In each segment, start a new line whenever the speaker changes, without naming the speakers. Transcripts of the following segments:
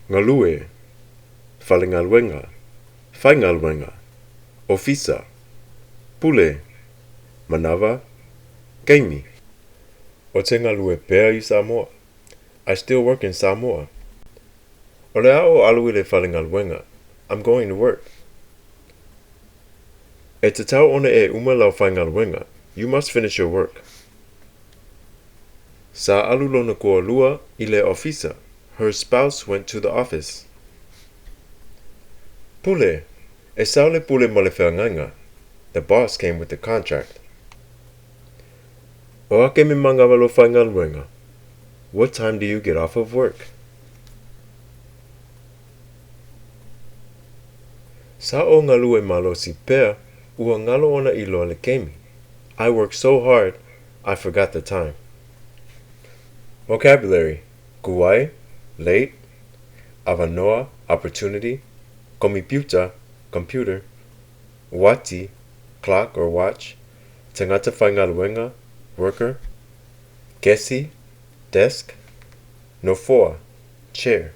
Ngalue, Faigaluega, Faigaluega, Ofisa, Pule, Manava, Gaimi. O te ngalue pea I Samoa. I still work in Samoa. O le ao alui le Faigaluega. I'm going to work. E te tau ona e uma lau Faigaluega. You must finish your work. Sa alu lona koa lua I le ofisa. Her spouse went to the office. Pule, e sao le pule ma le whianganga. The boss came with the contract. O ake me mangawa lo Faigaluega. What time do you get off of work? Sa o ngalue malo si pea, ua ngalo ona I loa le kemi. I work so hard, I forgot the time. Vocabulary: kuai, late; avanoa, opportunity; komiputa, computer; wati, clock or watch; tangata Faigaluega, worker; kesi, desk; nofoa, chair.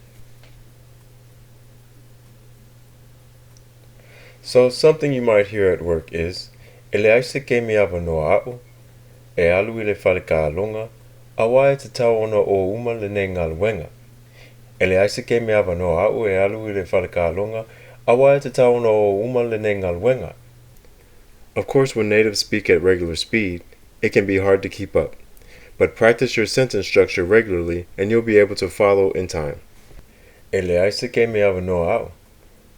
So something you might hear at work is ele aise ke me avanoa a'u, e alu I le Faigaluega, awa e te tau ona o uma le ne ngaluenga. Ele aise ke me avanoa a'u e alu I le Faigaluega, awa e te tau ona o uma le ne ngaluenga. Of course, when natives speak at regular speed, it can be hard to keep up. But practice your sentence structure regularly and you'll be able to follow in time. Ele aise ke me avanoa a'u.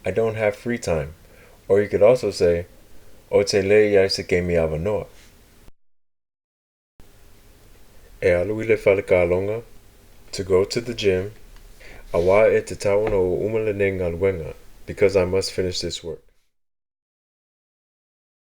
I don't have free time. Or you could also say, o te le aise ke me avanoa. E alu I le Faigaluega, to go to the gym. Awa e te tau ona o uma le ne ngaluenga, because I must finish this work.